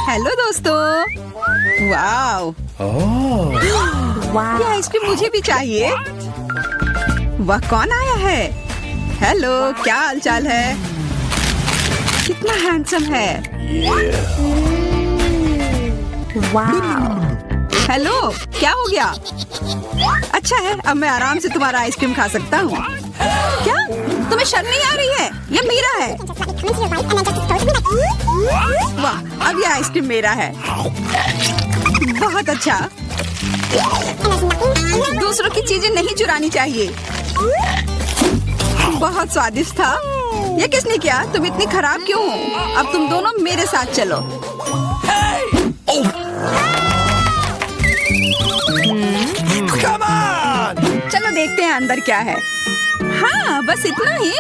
Hello दोस्तों। Wow, ये ice cream मुझे भी चाहिए। वह कौन आया है? हेलो, क्या हाल चाल है? कितना हैंडसम है। हेलो, क्या हो गया? अच्छा है, अब मैं आराम से तुम्हारा आइसक्रीम खा सकता हूँ। क्या तुम्हें शर्म नहीं आ रही है? ये मेरा है। वाह, अब ये आइसक्रीम मेरा है। बहुत अच्छा। दूसरों की चीजें नहीं चुरानी चाहिए। बहुत स्वादिष्ट था। ये किसने किया? तुम इतनी खराब क्यों हो? अब तुम दोनों मेरे साथ चलो। चलो देखते हैं अंदर क्या है। हाँ, बस इतना ही।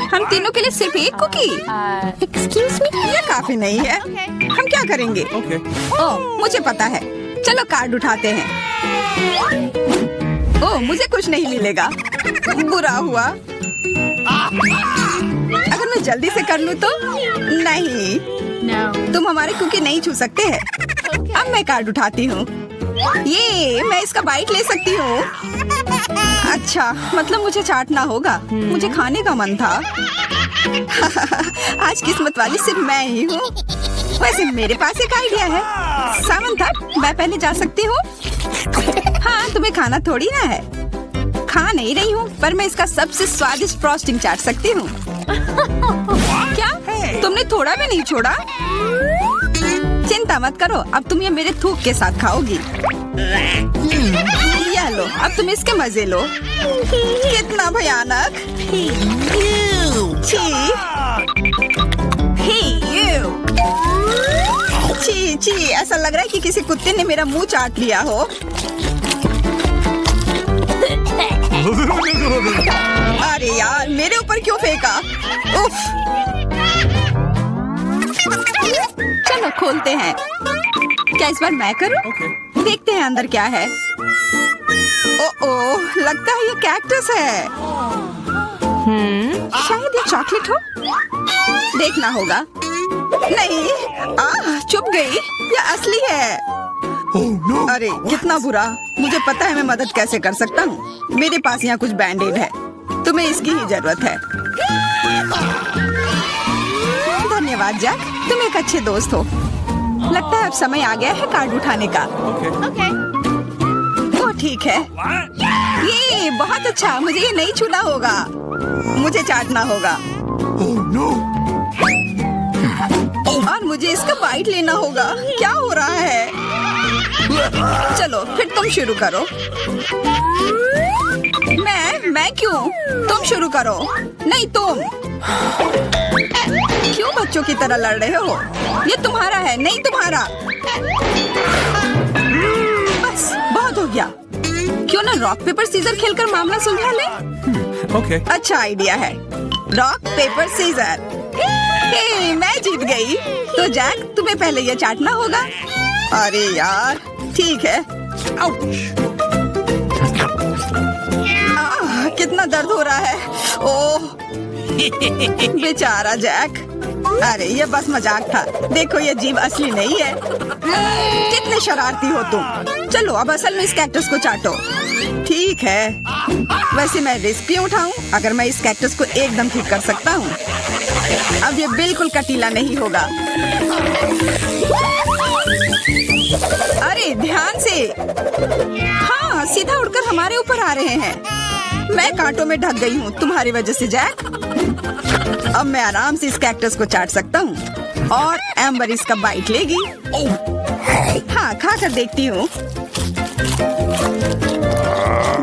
हम तीनों के लिए सिर्फ एक कुकी। एक्सक्यूज मी, ये काफी नहीं है। हम क्या करेंगे? ओह, मुझे पता है। चलो कार्ड उठाते हैं। ओह, मुझे कुछ नहीं मिलेगा। बुरा हुआ। अगर मैं जल्दी से कर लूँ तो? नहीं, तुम हमारे कुकी नहीं छू सकते हैं। अब मैं कार्ड उठाती हूँ। ये मैं इसका बाइट ले सकती हूँ। अच्छा, मतलब मुझे चाटना होगा। मुझे खाने का मन था। आज किस्मत वाली सिर्फ मैं ही हूँ। वैसे मेरे पास एक आइडिया है। सामंथा, मैं पहले जा सकती हूँ? हाँ, तुम्हें खाना थोड़ी ना है। खा नहीं रही हूँ, पर मैं इसका सबसे स्वादिष्ट फ्रॉस्टिंग चाट सकती हूँ। क्या तुमने थोड़ा भी नहीं छोड़ा? चिंता मत करो, अब तुम ये मेरे थूक के साथ खाओगी। ये लो, अब तुम इसके मजे लो। कितना भयानक। छी छी, ऐसा लग रहा है कि किसी कुत्ते ने मेरा मुंह चाट लिया हो। अरे यार, मेरे ऊपर क्यों फेंका? उफ। चलो खोलते हैं। क्या इस बार मैं करूं? देखते हैं अंदर क्या है। ओह, लगता है ये कैक्टस है। शायद ये चॉकलेट हो। देखना होगा। नहीं, चुप गई। ये असली है। अरे कितना बुरा। मुझे पता है मैं मदद कैसे कर सकता हूँ। मेरे पास यहाँ कुछ बैंडेड है। तुम्हें इसकी ही जरूरत है। धन्यवाद जैक, तुम एक अच्छे दोस्त हो। लगता है अब समय आ गया है कार्ड उठाने का। तो ठीक है। ये बहुत अच्छा। मुझे ये नहीं छूना होगा। मुझे चाटना होगा। और मुझे इसका बाइट लेना होगा। क्या हो रहा है? चलो फिर तुम शुरू करो। मैं क्यों? तुम शुरू करो। नहीं, तुम क्यों बच्चों की तरह लड़ रहे हो? ये तुम्हारा है, नहीं तुम्हारा। बस बहुत हो गया। क्यों ना रॉक पेपर सीजर खेलकर मामला सुलझा ले? अच्छा आइडिया है। Rock paper scissor. हे, मैं जीत गई। तो जैक, तुम्हें पहले ये चाटना होगा। अरे यार, ठीक है। कितना दर्द हो रहा है। ओह, बेचारा जैक। अरे ये बस मजाक था। देखो, ये जीव असली नहीं है। कितने शरारती हो तुम। चलो अब असल में इस कैक्टस को चाटो। ठीक है। वैसे मैं रिस्क क्यों उठाऊं अगर मैं इस कैक्टस को एकदम ठीक कर सकता हूँ। अब ये बिल्कुल कटीला नहीं होगा। अरे ध्यान से। हाँ, सीधा उड़कर हमारे ऊपर आ रहे हैं। मैं कांटों में ढक गई हूँ तुम्हारी वजह से जैक। अब मैं आराम से इस कैक्टस को चाट सकता हूँ और एम्बर इसका बाइट लेगी। हाँ, खा कर देखती हूँ।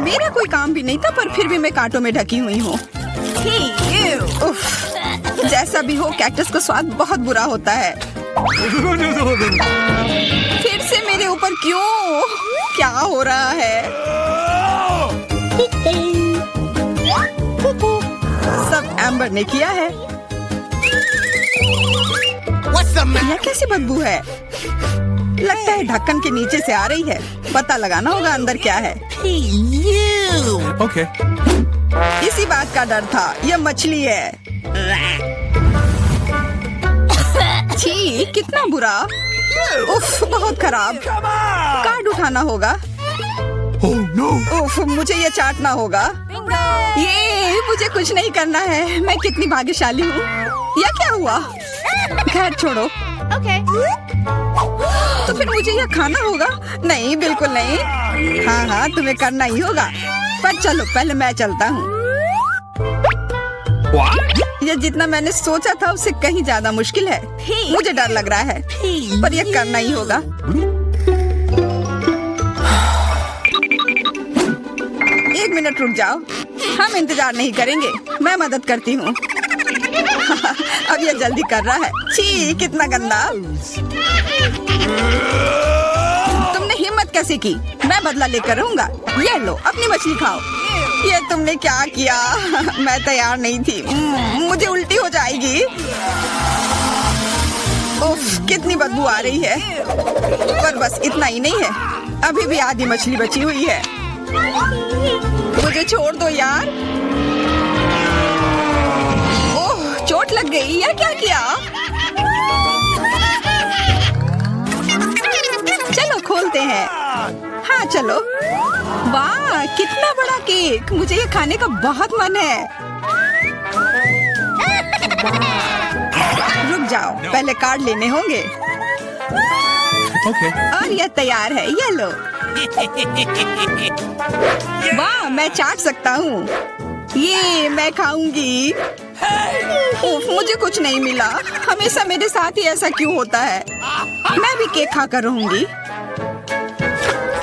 मेरा कोई काम भी नहीं था, पर फिर भी मैं कांटों में ढकी हुई हूँ। जैसा भी हो, कैक्टस का स्वाद बहुत बुरा होता है। फिर से मेरे ऊपर क्यों? क्या हो रहा है? सब एम्बर ने किया है। यह कैसी बदबू है? लगता है ढक्कन के नीचे से आ रही है। पता लगाना होगा अंदर क्या है। इसी बात का डर था। यह मछली है। छी, कितना बुरा। उफ, बहुत खराब। कार्ड उठाना होगा। उफ, मुझे ये चाटना होगा। ये मुझे कुछ नहीं करना है। मैं कितनी भाग्यशाली हूँ। यह क्या हुआ? खैर छोड़ो। तो फिर मुझे यह खाना होगा? नहीं, बिल्कुल नहीं। हाँ, तुम्हें करना ही होगा। पर चलो, पहले मैं चलता हूँ। यह जितना मैंने सोचा था उससे कहीं ज्यादा मुश्किल है। मुझे डर लग रहा है, पर यह करना ही होगा। एक मिनट रुक जाओ। हम इंतजार नहीं करेंगे, मैं मदद करती हूँ। अब यह जल्दी कर रहा है। छी, कितना गंदा। तुमने हिम्मत कैसे की? मैं बदला लेकर रहूंगा। ये लो, अपनी मछली खाओ। ये तुमने क्या किया? मैं तैयार नहीं थी। मुझे उल्टी हो जाएगी। उफ, कितनी बदबू आ रही है। पर बस इतना ही नहीं है, अभी भी आधी मछली बची हुई है। मुझे छोड़ दो यार। ओह, चोट लग गई। यह क्या किया? चलो खोलते हैं। हाँ चलो। वाह, कितना बड़ा केक। मुझे ये खाने का बहुत मन है। रुक जाओ, पहले कार्ड लेने होंगे। और यह तैयार है, ये लो। वाह, मैं चाट सकता हूँ। ये मैं खाऊंगी। उफ, मुझे कुछ नहीं मिला। हमेशा मेरे साथ ही ऐसा क्यों होता है? मैं भी केक खाकर रहूंगी।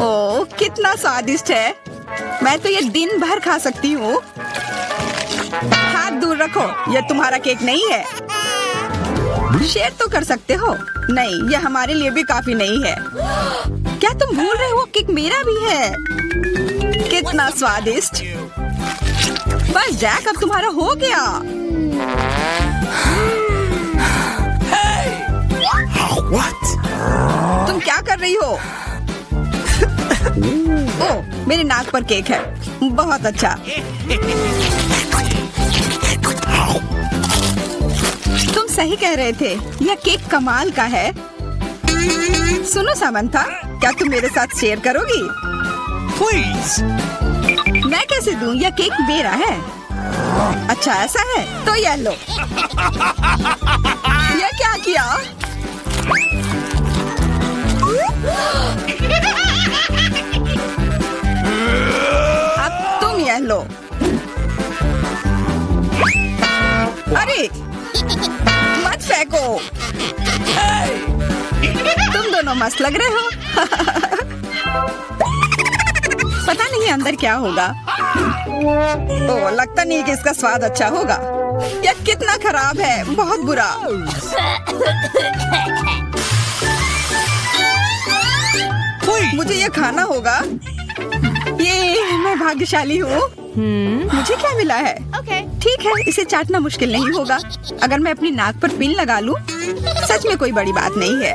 ओह, कितना स्वादिष्ट है। मैं तो ये दिन भर खा सकती हूँ। हाथ दूर रखो, यह तुम्हारा केक नहीं है। शेयर तो कर सकते हो। नहीं, यह हमारे लिए भी काफी नहीं है। क्या तुम भूल रहे हो? केक मेरा भी है। कितना स्वादिष्ट। बस जैक, अब तुम्हारा हो गया। तुम क्या कर रही हो? ओह, मेरे नाक पर केक है। बहुत अच्छा। तुम सही कह रहे थे, यह केक कमाल का है। सुनो सामंथा, क्या तुम मेरे साथ शेयर करोगी? प्लीज। मैं कैसे दूं? यह केक मेरा है। अच्छा ऐसा है, तो यह लो। यह क्या किया? अब तुम यह लो। अरे मत फेंको। तुम दोनों मस्त लग रहे हो। पता नहीं अंदर क्या होगा। ओह, लगता नहीं कि इसका स्वाद अच्छा होगा। यह कितना खराब है, बहुत बुरा। मुझे यह खाना होगा। ये मैं भाग्यशाली हूँ। मुझे क्या मिला है? ठीक है, इसे चाटना मुश्किल नहीं होगा। अगर मैं अपनी नाक पर पिन लगा लूं, सच में कोई बड़ी बात नहीं है।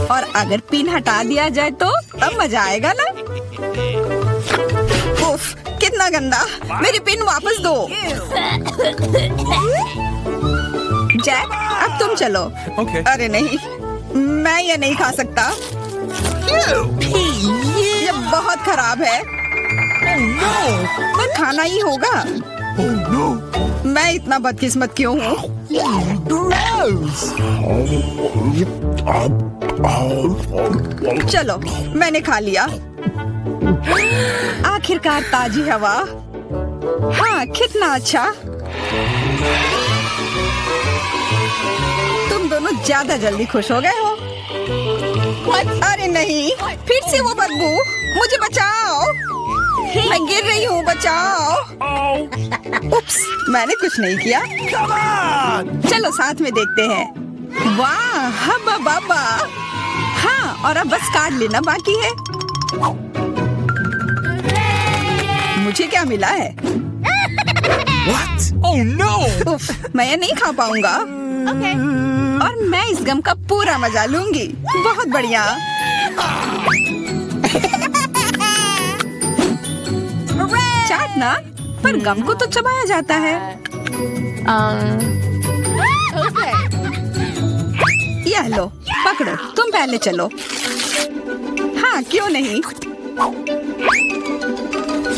और अगर पिन हटा दिया जाए तो तब मजा आएगा ना? उफ, कितना गंदा। मेरी पिन वापस दो। जैक, अब तुम चलो। अरे नहीं, मैं ये नहीं खा सकता। ये बहुत खराब है। पर खाना ही होगा। मैं इतना बदकिस्मत क्यों हूँ? चलो, मैंने खा लिया। आखिरकार ताजी हवा। हाँ, कितना अच्छा। तुम दोनों ज्यादा जल्दी खुश हो गए हो। अरे नहीं, फिर से वो बदबू। मुझे बचाओ, मैं गिर रही हूँ। बचाओ। उप्स, मैंने कुछ नहीं किया। चलो साथ में देखते हैं। वाह, हब्बा बाबा। हाँ, और अब बस कार्ड लेना बाकी है। मुझे क्या मिला है? What? Oh no! उफ, मैं ये नहीं खा पाऊंगा। और मैं इस गम का पूरा मजा लूंगी। बहुत बढ़िया। चाटना, पर गम को तो चबाया जाता है। लो, पकड़ो, तुम पहले चलो। हाँ, क्यों नहीं।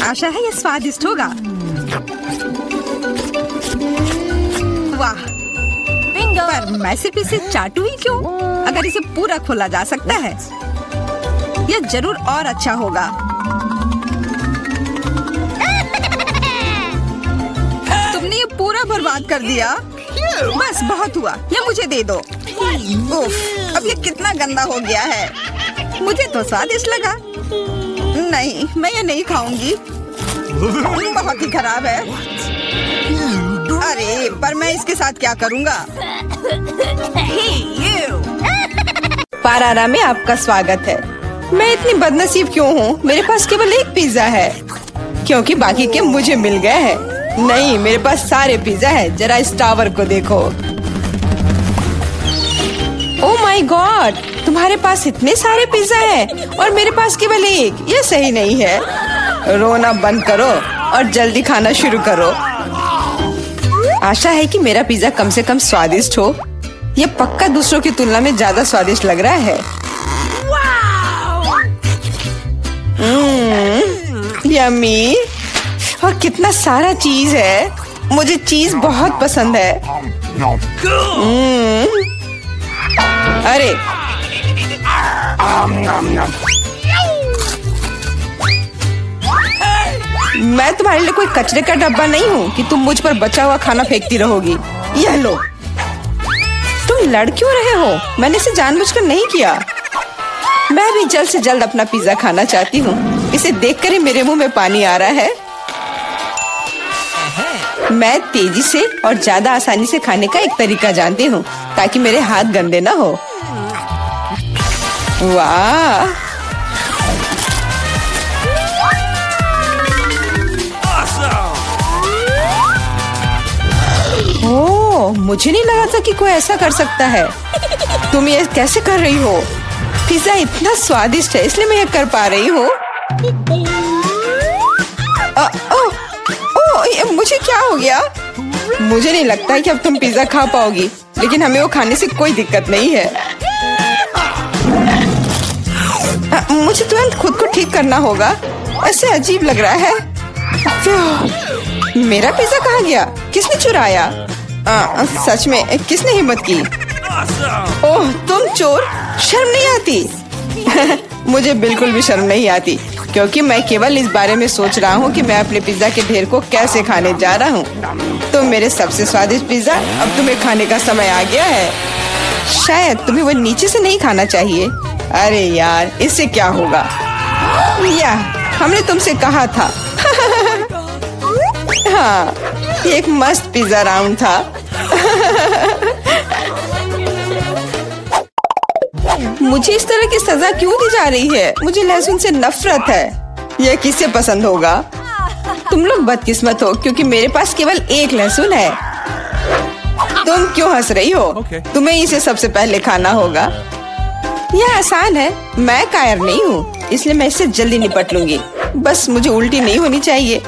आशा है ये स्वादिष्ट होगा। वाह, पर मैं सिर्फ इसे चाटू ही क्यों? अगर इसे पूरा खोला जा सकता है, यह जरूर और अच्छा होगा। तुमने ये पूरा बर्बाद कर दिया। बस बहुत हुआ, ये मुझे दे दो। उफ, अब ये कितना गंदा हो गया है। मुझे तो स्वादिष्ट लगा। नहीं, मैं ये नहीं खाऊंगी। बहुत ही खराब है। अरे, पर मैं इसके साथ क्या करूंगा? पारारा में आपका स्वागत है। मैं इतनी बदनसीब क्यों हूँ? मेरे पास केवल एक पिज्जा है, क्योंकि बाकी के मुझे मिल गए हैं। नहीं, मेरे पास सारे पिज्जा है। जरा इस टावर को देखो। ओह माय गॉड, तुम्हारे पास इतने सारे पिज्जा हैं और मेरे पास केवल एक। ये सही नहीं है। रोना बंद करो और जल्दी खाना शुरू करो। आशा है कि मेरा पिज्जा कम से कम स्वादिष्ट हो। ये पक्का दूसरों की तुलना में ज्यादा स्वादिष्ट लग रहा है। यम्मी, और कितना सारा चीज है। मुझे चीज बहुत पसंद है। अरे, मैं तुम्हारे लिए कोई कचरे का डब्बा नहीं हूँ कि तुम मुझ पर बचा हुआ खाना फेंकती रहोगी। यह लो। तुम लड़ क्यों रहे हो? मैंने इसे जानबूझकर नहीं किया। मैं भी जल्द से जल्द अपना पिज्जा खाना चाहती हूँ। इसे देखकर ही मेरे मुंह में पानी आ रहा है। मैं तेजी से और ज्यादा आसानी से खाने का एक तरीका जानती हूँ, ताकि मेरे हाथ गंदे ना हो। वाह, ओह, मुझे नहीं लगा था कि कोई ऐसा कर सकता है। तुम ये कैसे कर रही हो? पिज्जा इतना स्वादिष्ट है, इसलिए मैं ये कर पा रही हूँ। मुझे क्या हो गया? मुझे नहीं लगता है कि अब तुम पिज्जा खा पाओगी, लेकिन हमें वो खाने से कोई दिक्कत नहीं है। मुझे तुरंत खुद को ठीक करना होगा। ऐसे अजीब लग रहा है। मेरा पिज्जा कहाँ गया? किसने चुराया? सच में किसने हिम्मत की? ओह, तुम चोर! शर्म नहीं आती? मुझे बिल्कुल भी शर्म नहीं आती, क्योंकि मैं केवल इस बारे में सोच रहा हूँ कि मैं अपने पिज्जा के ढेर को कैसे खाने जा रहा हूँ। तो मेरे सबसे स्वादिष्ट पिज्जा अब तुम्हें खाने का समय आ गया है। शायद तुम्हें वो नीचे से नहीं खाना चाहिए। अरे यार, इससे क्या होगा? या, हमने तुमसे कहा था। हाँ, ये एक मस्त पिज्जा राउंड था। मुझे इस तरह की सजा क्यों दी जा रही है? मुझे लहसुन से नफरत है। यह किसे पसंद होगा? तुम लोग बदकिस्मत हो, क्योंकि मेरे पास केवल एक लहसुन है। तुम क्यों हंस रही हो? तुम्हें इसे सबसे पहले खाना होगा। यह आसान है। मैं कायर नहीं हूँ, इसलिए मैं इससे जल्दी निपट लूंगी। बस मुझे उल्टी नहीं होनी चाहिए।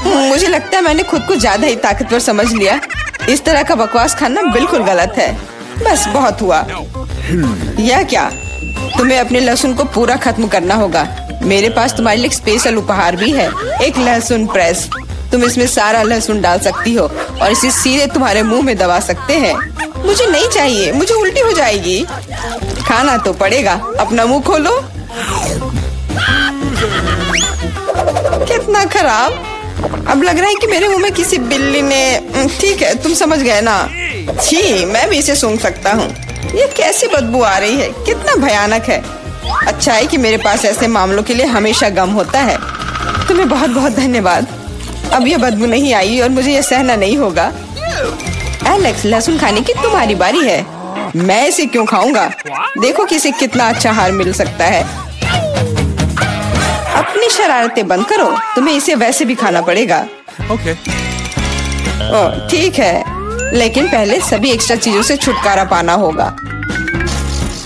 मुझे लगता है मैंने खुद को ज्यादा ही ताकतवर समझ लिया। इस तरह का बकवास खाना बिल्कुल गलत है। बस बहुत हुआ। यह क्या? तुम्हें अपने लहसुन को पूरा खत्म करना होगा। मेरे पास तुम्हारे लिए एक स्पेशल उपहार भी है, एक लहसुन प्रेस। तुम इसमें सारा लहसुन डाल सकती हो और इसे सीधे तुम्हारे मुंह में दबा सकते हैं। मुझे नहीं चाहिए, मुझे उल्टी हो जाएगी। खाना तो पड़ेगा। अपना मुंह खोलो। कितना खराब। अब लग रहा है कि मेरे मुंह में किसी बिल्ली ने। ठीक है, तुम समझ गए ना? छी, मैं भी इसे सूंघ सकता हूँ। ये कैसी बदबू आ रही है? कितना भयानक है। अच्छा है कि मेरे पास ऐसे मामलों के लिए हमेशा गम होता है। तुम्हें बहुत बहुत धन्यवाद। अब यह बदबू नहीं आई और मुझे यह सहना नहीं होगा। एलेक्स, लहसुन खाने की तुम्हारी बारी है। मैं इसे क्यों खाऊंगा? देखो कि इसे कितना अच्छा आहार मिल सकता है। अपनी शरारतें बंद करो। तुम्हें इसे वैसे भी खाना पड़ेगा। ओके। ओह, ठीक है, लेकिन पहले सभी एक्स्ट्रा चीजों से छुटकारा पाना होगा।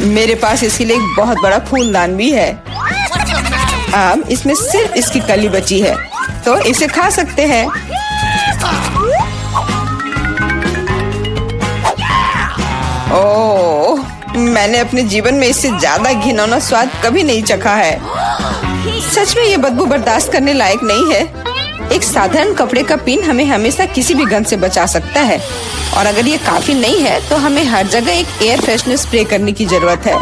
मेरे पास इसके लिए एक बहुत बड़ा फूलदान भी है। अब इसमें सिर्फ इसकी कली बची है, तो इसे खा सकते हैं। ओह, मैंने अपने जीवन में इससे ज्यादा घिनौना स्वाद कभी नहीं चखा है। सच में ये बदबू बर्दाश्त करने लायक नहीं है। एक साधारण कपड़े का पिन हमें हमेशा किसी भी गंध से बचा सकता है, और अगर ये काफी नहीं है तो हमें हर जगह एक एयर फ्रेशनर स्प्रे करने की जरूरत है।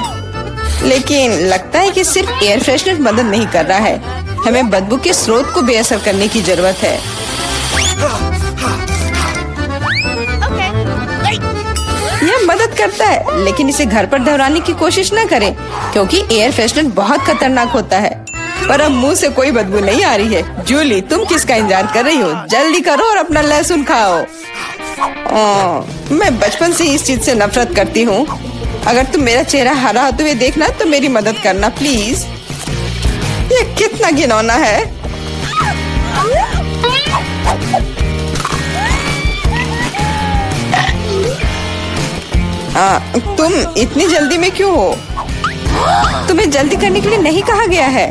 लेकिन लगता है कि सिर्फ एयर फ्रेशनर मदद नहीं कर रहा है, हमें बदबू के स्रोत को बेअसर करने की जरूरत है। यह मदद करता है, लेकिन इसे घर पर दोहराने की कोशिश न करें, क्योंकि एयर फ्रेशनर बहुत खतरनाक होता है। पर अब मुंह से कोई बदबू नहीं आ रही है। जूली, तुम किसका इंतजार कर रही हो? जल्दी करो और अपना लहसुन खाओ। मैं बचपन से इस चीज से नफरत करती हूँ। अगर तुम मेरा चेहरा हरा होते हुए देखना तो मेरी मदद करना प्लीज। ये कितना घिनौना है। तुम इतनी जल्दी में क्यों हो? तुम्हें जल्दी करने के लिए नहीं कहा गया है,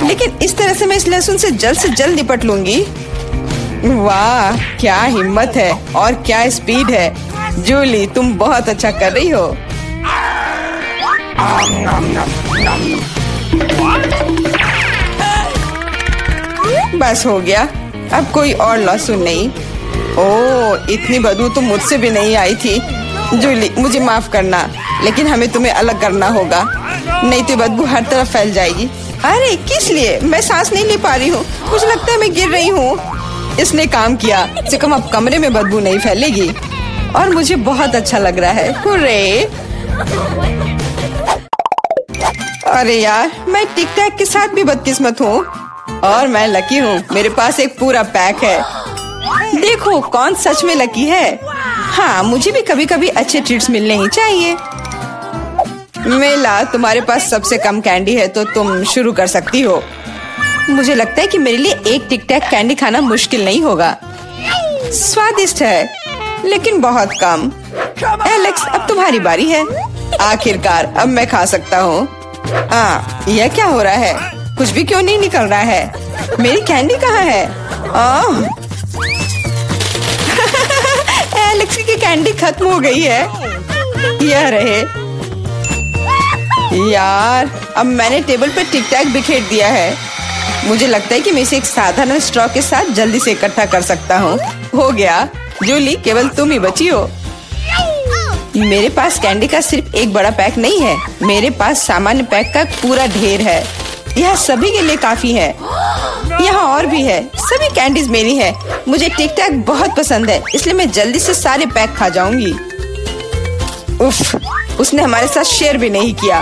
लेकिन इस तरह से मैं इस लहसुन से जल्द निपट लूंगी। वाह, क्या हिम्मत है और क्या स्पीड है। जूली, तुम बहुत अच्छा कर रही हो। बस हो गया, अब कोई और लहसुन नहीं। ओह, इतनी बदबू तो मुझसे भी नहीं आई थी। जूली, मुझे माफ करना, लेकिन हमें तुम्हें अलग करना होगा, नहीं तो बदबू हर तरफ फैल जाएगी। अरे किस लिए? मैं सांस नहीं ले पा रही हूँ। मुझे लगता है मैं गिर रही हूँ। इसने काम किया। से कम अब कमरे में बदबू नहीं फैलेगी, और मुझे बहुत अच्छा लग रहा है। हुर्रे! अरे यार, मैं टिक टैक के साथ भी बदकिस्मत हूँ, और मैं लकी हूँ। मेरे पास एक पूरा पैक है। देखो कौन सच में लकी है। हाँ, मुझे भी कभी कभी अच्छे ट्रीट्स मिलने ही चाहिए। मेला, तुम्हारे पास सबसे कम कैंडी है तो तुम शुरू कर सकती हो। मुझे लगता है कि मेरे लिए एक टिक टैक कैंडी खाना मुश्किल नहीं होगा। स्वादिष्ट है, लेकिन बहुत कम। एलेक्स, अब तुम्हारी बारी है। आखिरकार अब मैं खा सकता हूँ। यह क्या हो रहा है? कुछ भी क्यों नहीं निकल रहा है? मेरी कैंडी कहाँ है? एलेक्स की कैंडी खत्म हो गई है। यह रहे। यार, अब मैंने टेबल पर टिक टैक बिखेर दिया है। मुझे लगता है कि मैं इसे एक साधारण स्ट्रॉ के साथ जल्दी से इकट्ठा कर सकता हूँ। हो गया। जूली, केवल तुम ही बची हो। मेरे पास कैंडी का सिर्फ एक बड़ा पैक नहीं है, मेरे पास सामान्य पैक का पूरा ढेर है। यह सभी के लिए काफी है। यहाँ और भी है। सभी कैंडीज मेरी है। मुझे टिक टैक बहुत पसंद है, इसलिए मैं जल्दी से सारे पैक खा जाऊंगी। उफ, उसने हमारे साथ शेयर भी नहीं किया।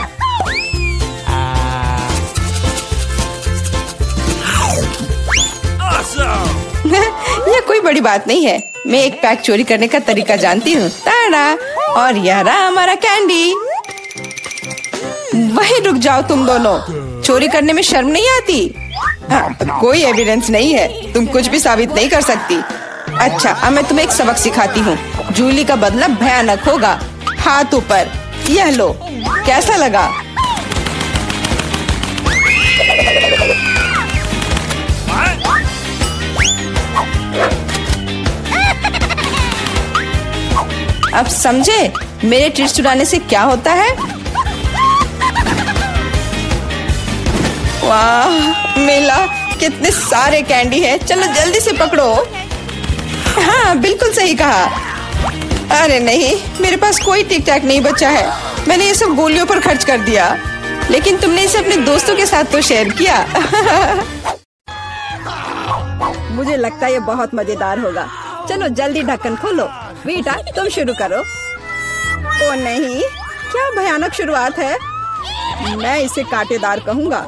यह कोई बड़ी बात नहीं है। मैं एक पैक चोरी करने का तरीका जानती हूँ। ताड़ा! और यह रहा हमारा कैंडी। वहीं रुक जाओ तुम दोनों। चोरी करने में शर्म नहीं आती? कोई एविडेंस नहीं है, तुम कुछ भी साबित नहीं कर सकती। अच्छा, अब मैं तुम्हें एक सबक सिखाती हूँ। जूली का बदला भयानक होगा। हाथ ऊपर। यह लो, कैसा लगा? अब समझे मेरे ट्रीट्स चुराने से क्या होता है? वाह मेला, कितने सारे कैंडी हैं। चलो जल्दी से पकड़ो। हाँ, बिल्कुल सही कहा। अरे नहीं, मेरे पास कोई टिक टैक नहीं बचा है। मैंने ये सब गोलियों पर खर्च कर दिया। लेकिन तुमने इसे अपने दोस्तों के साथ तो शेयर किया। मुझे लगता है ये बहुत मजेदार होगा। चलो जल्दी ढक्कन खोलो। बेटा, तुम शुरू करो। ओ नहीं, क्या भयानक शुरुआत है। मैं इसे कांटेदार कहूँगा।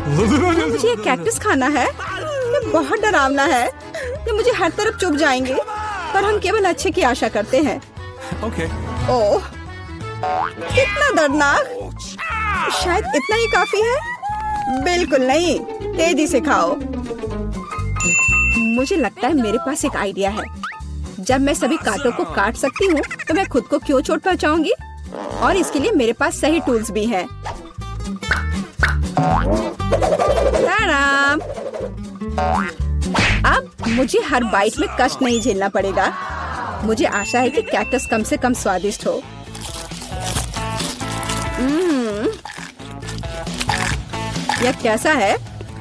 मुझे कैक्टस खाना है। ये बहुत डरावना है। ये मुझे हर तरफ चुभ जाएंगे, पर हम केवल अच्छे की आशा करते हैं। ओह, कितना दर्दनाक। शायद इतना ही काफी है। बिल्कुल नहीं, तेजी से खाओ। मुझे लगता है मेरे पास एक आइडिया है। जब मैं सभी कांटों को काट सकती हूँ, तो मैं खुद को क्यों चोट पहुँचाऊंगी? और इसके लिए मेरे पास सही टूल्स भी हैं। ताराम! अब मुझे हर बाइट में कष्ट नहीं झेलना पड़ेगा। मुझे आशा है कि कैक्टस कम से कम स्वादिष्ट हो। यह कैसा है?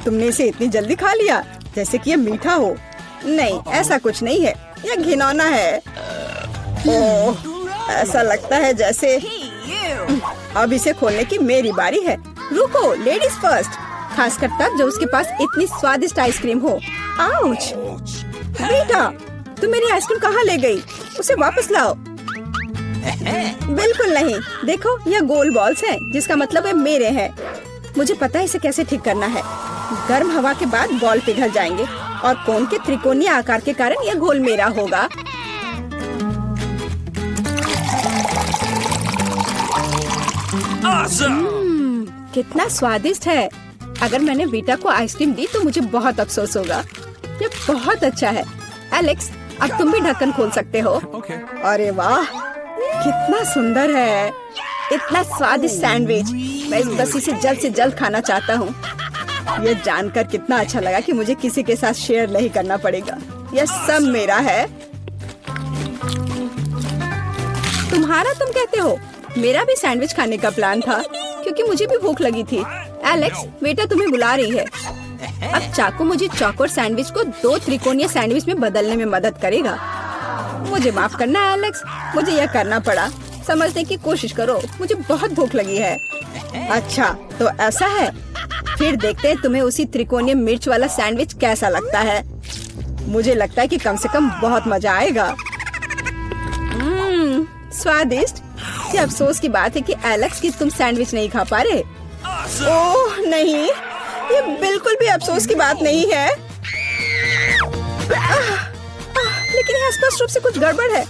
तुमने इसे इतनी जल्दी खा लिया जैसे कि यह मीठा हो। नहीं, ऐसा कुछ नहीं है, यह घिनौना है। ओह, ऐसा लगता है जैसे अब इसे खोलने की मेरी बारी है। रुको, लेडीज फर्स्ट, खासकर तब जब उसके पास इतनी स्वादिष्ट आइसक्रीम हो। आउच! बेटा, तुम मेरी आइसक्रीम कहाँ ले गई? उसे वापस लाओ। बिल्कुल नहीं, देखो यह गोल बॉल्स हैं, जिसका मतलब है मेरे हैं। मुझे पता है इसे कैसे ठीक करना है। गर्म हवा के बाद बॉल पिघल जाएंगे और कोन के त्रिकोणीय आकार के कारण यह घोल मेरा होगा। कितना स्वादिष्ट है। अगर मैंने बीटा को आइसक्रीम दी तो मुझे बहुत अफसोस होगा। ये बहुत अच्छा है। एलेक्स, अब तुम भी ढक्कन खोल सकते हो। अरे वाह, कितना सुंदर है। इतना स्वादिष्ट सैंडविच। मैं बस इसे जल्द से जल्द खाना चाहता हूँ। यह जानकर कितना अच्छा लगा कि मुझे किसी के साथ शेयर नहीं करना पड़ेगा। यह सब मेरा है। तुम्हारा तुम कहते हो? मेरा भी सैंडविच खाने का प्लान था क्योंकि मुझे भी भूख लगी थी। एलेक्स, बेटा तुम्हें बुला रही है। अब चाकू मुझे चौकोर सैंडविच को 2 त्रिकोणीय सैंडविच में बदलने में मदद करेगा। मुझे माफ करना एलेक्स, मुझे यह करना पड़ा। समझने की कोशिश करो, मुझे बहुत भूख लगी है। अच्छा, तो ऐसा है। फिर देखते हैं तुम्हें उसी त्रिकोणीय मिर्च वाला सैंडविच कैसा लगता है। मुझे लगता है कि कम से कम बहुत मजा आएगा। स्वादिष्ट। ये अफसोस की बात है कि एलेक्स की तुम सैंडविच नहीं खा पा रहे। ओह नहीं, ये बिल्कुल भी अफसोस की बात नहीं है। लेकिन यहाँ स्पष्ट रूप से कुछ गड़बड़ है।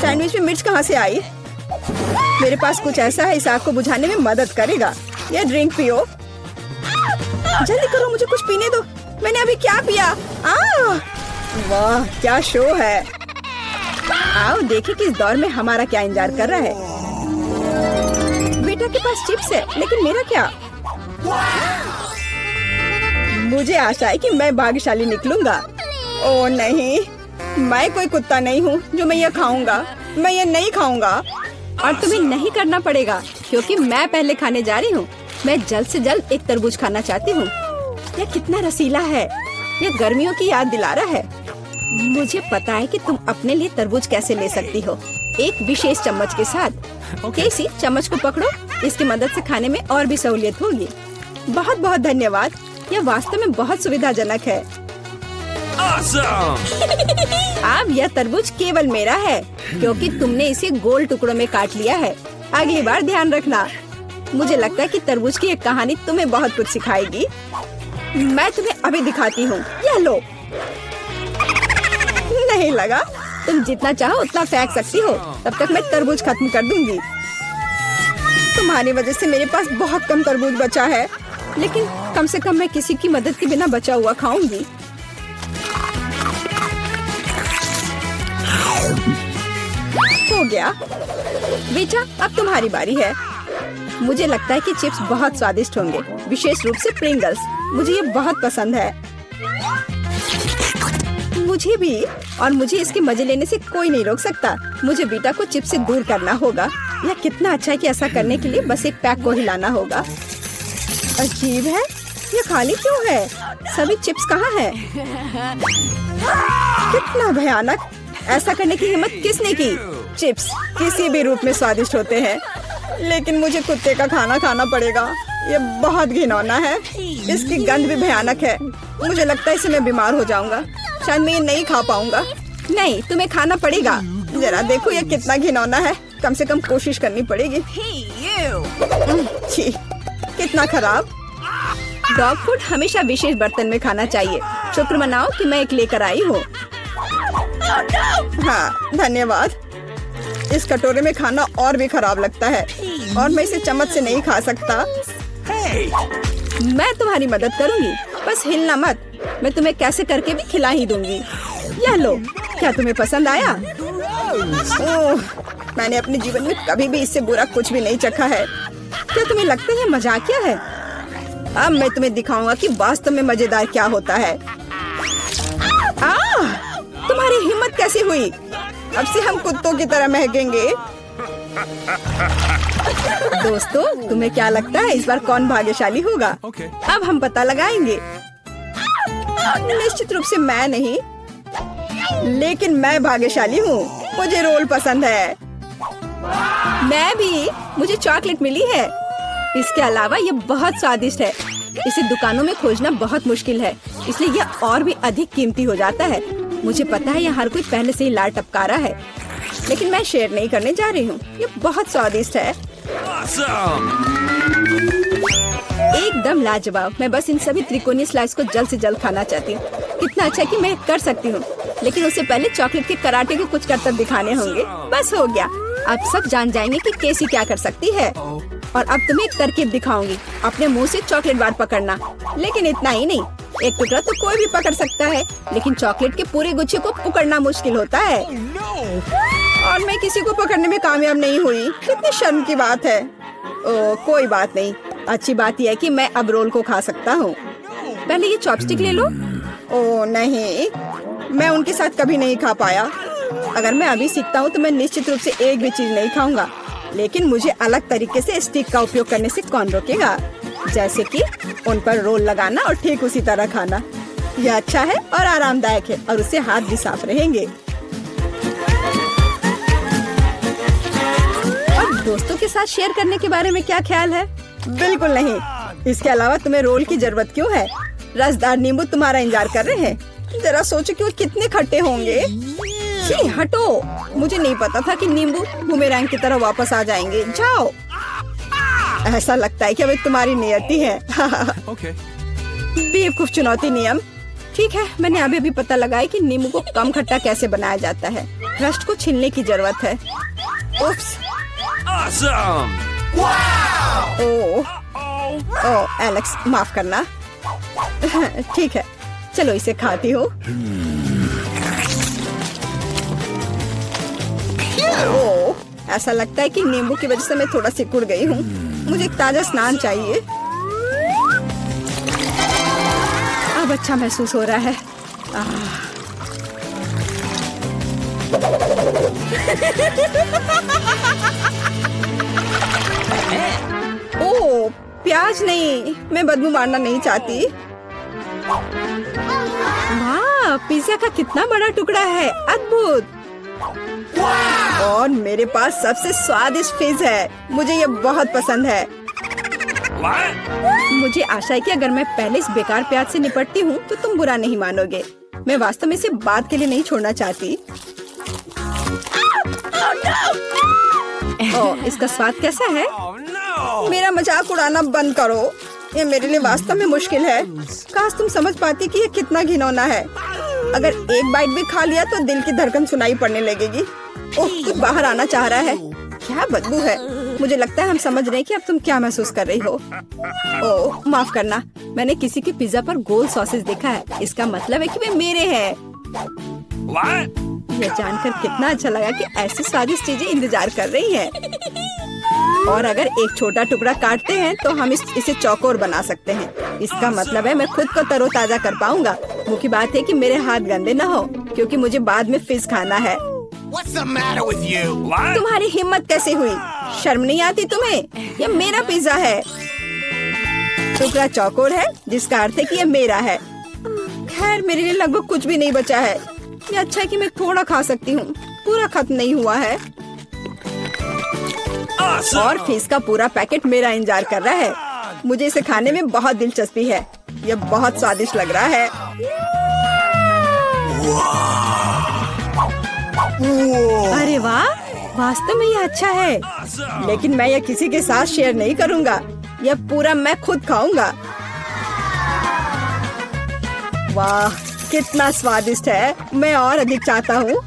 सैंडविच में मिर्च कहाँ से आई? मेरे पास कुछ ऐसा है, इस आग को बुझाने में मदद करेगा। ये ड्रिंक पियो। जल्दी करो, मुझे कुछ पीने दो। मैंने अभी क्या पिया? वाह, क्या शो है। आओ देखें कि इस दौर में हमारा क्या इंतजार कर रहा है। बेटा के पास चिप्स है, लेकिन मेरा क्या? मुझे आशा है कि मैं भाग्यशाली निकलूंगा। ओह नहीं, मैं कोई कुत्ता नहीं हूँ जो मैं ये खाऊंगा। मैं ये नहीं खाऊंगा। और तुम्हें नहीं करना पड़ेगा क्योंकि मैं पहले खाने जा रही हूँ। मैं जल्द से जल्द एक तरबूज खाना चाहती हूँ। यह कितना रसीला है। यह गर्मियों की याद दिला रहा है। मुझे पता है कि तुम अपने लिए तरबूज कैसे ले सकती हो, एक विशेष चम्मच के साथ। केसी, चम्मच को पकड़ो। इसकी मदद से खाने में और भी सहूलियत होगी। बहुत बहुत धन्यवाद। यह वास्तव में बहुत सुविधाजनक है। अब यह तरबूज केवल मेरा है क्योंकि तुमने इसे गोल टुकड़ों में काट लिया है। अगली बार ध्यान रखना। मुझे लगता है कि तरबूज की एक कहानी तुम्हें बहुत कुछ सिखाएगी। मैं तुम्हें अभी दिखाती हूँ। यह लो। नहीं लगा? तुम जितना चाहो उतना फेंक सकती हो। तब तक मैं तरबूज खत्म कर दूंगी। तुम्हारी वजह से मेरे पास बहुत कम तरबूज बचा है, लेकिन कम से कम मैं किसी की मदद के बिना बचा हुआ खाऊंगी। हो गया। बेटा, अब तुम्हारी बारी है। मुझे लगता है कि चिप्स बहुत स्वादिष्ट होंगे, विशेष रूप से प्रिंगल्स। मुझे ये बहुत पसंद है। मुझे भी, और मुझे इसके मजे लेने से कोई नहीं रोक सकता। मुझे बीटा को चिप्स से दूर करना होगा। यह कितना अच्छा है कि ऐसा करने के लिए बस एक पैक को हिलाना होगा। अजीब है, ये खाली क्यों है? सभी चिप्स कहाँ है? कितना भयानक। ऐसा करने की हिम्मत किसने की? चिप्स किसी भी रूप में स्वादिष्ट होते हैं, लेकिन मुझे कुत्ते का खाना खाना पड़ेगा। ये बहुत घिनौना है। इसकी गंध भी भयानक है। मुझे लगता है इससे मैं बीमार हो जाऊंगा। शायद मैं ये नहीं खा पाऊंगा। नहीं, तुम्हें खाना पड़ेगा। जरा देखो ये कितना घिनौना है। कम से कम कोशिश करनी पड़ेगी। छी, कितना खराब। डॉग फूड हमेशा विशेष बर्तन में खाना चाहिए। शुक्र मनाओ कि मैं एक लेकर आई हूँ। हाँ, धन्यवाद। इस कटोरे में खाना और भी खराब लगता है और मैं इसे चम्मच से नहीं खा सकता। मैं तुम्हारी मदद करूंगी, बस हिलना मत। मैं तुम्हें कैसे करके भी खिला ही दूंगी। यह लो। क्या तुम्हें पसंद आया? ओह, मैंने अपने जीवन में कभी भी इससे बुरा कुछ भी नहीं चखा है। क्या तुम्हें लगता है ये मजाकिया है? अब मैं तुम्हें दिखाऊंगा कि वास्तव में मजेदार क्या होता है। तुम्हारी हिम्मत कैसी हुई? अब से हम कुत्तों की तरह महकेंगे। दोस्तों, तुम्हें क्या लगता है इस बार कौन भाग्यशाली होगा? अब हम पता लगाएंगे। निश्चित रूप से मैं नहीं, लेकिन मैं भाग्यशाली हूँ। मुझे रोल पसंद है। मैं भी। मुझे चॉकलेट मिली है। इसके अलावा ये बहुत स्वादिष्ट है। इसे दुकानों में खोजना बहुत मुश्किल है, इसलिए यह और भी अधिक कीमती हो जाता है। मुझे पता है यह हर कोई पहले से ही लाल टपका रहा है, लेकिन मैं शेयर नहीं करने जा रही हूँ। ये बहुत स्वादिष्ट है। एकदम लाजवाब। मैं बस इन सभी त्रिकोणीय स्लाइस को जल्द से जल्द खाना चाहती हूँ। कितना अच्छा कि मैं कर सकती हूँ, लेकिन उससे पहले चॉकलेट के कराटे को कुछ करतब दिखाने होंगे। बस हो गया। अब सब जान जाएंगे कि केसी क्या कर सकती है। और अब तुम्हें एक तरकीब दिखाऊंगी। अपने मुंह से चॉकलेट बार पकड़ना, लेकिन इतना ही नहीं। एक टुकड़ा तो कोई भी पकड़ सकता है, लेकिन चॉकलेट के पूरे गुच्छे को पकड़ना मुश्किल होता है। और मैं किसी को पकड़ने में कामयाब नहीं हुई। कितनी शर्म की बात है। कोई बात नहीं। अच्छी बात यह है कि मैं अब रोल को खा सकता हूँ। पहले ये चॉपस्टिक ले लो। ओह नहीं, मैं उनके साथ कभी नहीं खा पाया। अगर मैं अभी सीखता हूँ तो मैं निश्चित रूप से एक भी चीज नहीं खाऊंगा, लेकिन मुझे अलग तरीके से स्टिक का उपयोग करने से कौन रोकेगा? जैसे कि उन पर रोल लगाना और ठीक उसी तरह खाना। यह अच्छा है और आरामदायक है, और उससे हाथ भी साफ रहेंगे। और दोस्तों के साथ शेयर करने के बारे में क्या ख्याल है? बिल्कुल नहीं। इसके अलावा तुम्हें रोल की जरूरत क्यों है? रसदार नींबू तुम्हारा इंतजार कर रहे हैं। जरा सोचो कि वो कितने खट्टे होंगे। छी, हटो। मुझे नहीं पता था कि नींबू बूमेरैंग की तरह वापस आ जाएंगे। जाओ। ऐसा लगता है कि अब तुम्हारी नियति है। बेवकूफ चुनौती नियम। ठीक है, मैंने अभी भी पता लगाया कि नींबू को कम खट्टा कैसे बनाया जाता है। क्रस्ट को छीलने की जरूरत है। उफ्स। ओह एलेक्स, माफ करना। ठीक है, चलो इसे खाती हूँ। ओह, ऐसा लगता है कि नींबू की वजह से मैं थोड़ा सिकुड़ गई हूँ। मुझे एक ताजा स्नान चाहिए। अब अच्छा महसूस हो रहा है। ओह, प्याज नहीं। मैं बदबू मारना नहीं चाहती। वाह, पिज्जा का कितना बड़ा टुकड़ा है। अद्भुत। और मेरे पास सबसे स्वादिष्ट फिज है। मुझे ये बहुत पसंद है। मुझे आशा है कि अगर मैं पहले इस बेकार प्याज से निपटती हूँ तो तुम बुरा नहीं मानोगे। मैं वास्तव में इसे बात के लिए नहीं छोड़ना चाहती। ओह, इसका स्वाद कैसा है? मेरा मजाक उड़ाना बंद करो। ये मेरे लिए वास्तव में मुश्किल है। काश तुम समझ पाती कि ये कितना घिनौना है। अगर एक बाइट भी खा लिया तो दिल की धड़कन सुनाई पड़ने लगेगी। ओह, कुछ बाहर आना चाह रहा है। क्या बदबू है। मुझे लगता है हम समझ रहे हैं कि अब तुम क्या महसूस कर रही हो। ओह, माफ करना। मैंने किसी के पिज्जा पर गोल सॉसेज देखा है। इसका मतलब है कि वे मेरे हैं। यह जानकर कितना अच्छा लगा कि ऐसी स्वादिष्ट चीजें इंतजार कर रही हैं। और अगर एक छोटा टुकड़ा काटते हैं तो हम इसे चौकोर बना सकते हैं। इसका मतलब है मैं खुद को तरोताजा कर पाऊंगा। मुख्य बात है कि मेरे हाथ गंदे न हो, क्योंकि मुझे बाद में फिज खाना है। तुम्हारी हिम्मत कैसे हुई? शर्म नहीं आती तुम्हें? यह मेरा पिज्जा है। टुकड़ा चौकोर है, जिसका अर्थ है कि यह मेरा है। खैर, मेरे लिए लगभग कुछ भी नहीं बचा है। यह अच्छा है कि मैं थोड़ा खा सकती हूँ। पूरा खत्म नहीं हुआ है। और फिज का पूरा पैकेट मेरा इंतजार कर रहा है। मुझे इसे खाने में बहुत दिलचस्पी है। यह बहुत स्वादिष्ट लग रहा है। अरे वाह, वास्तव में यह अच्छा है, लेकिन मैं यह किसी के साथ शेयर नहीं करूंगा। यह पूरा मैं खुद खाऊंगा। वाह, कितना स्वादिष्ट है। मैं और अधिक चाहता हूँ।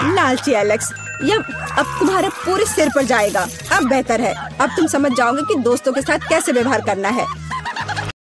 लालची एलेक्स, यह अब तुम्हारे पूरे सिर पर जाएगा। अब बेहतर है। अब तुम समझ जाओगे कि दोस्तों के साथ कैसे व्यवहार करना है।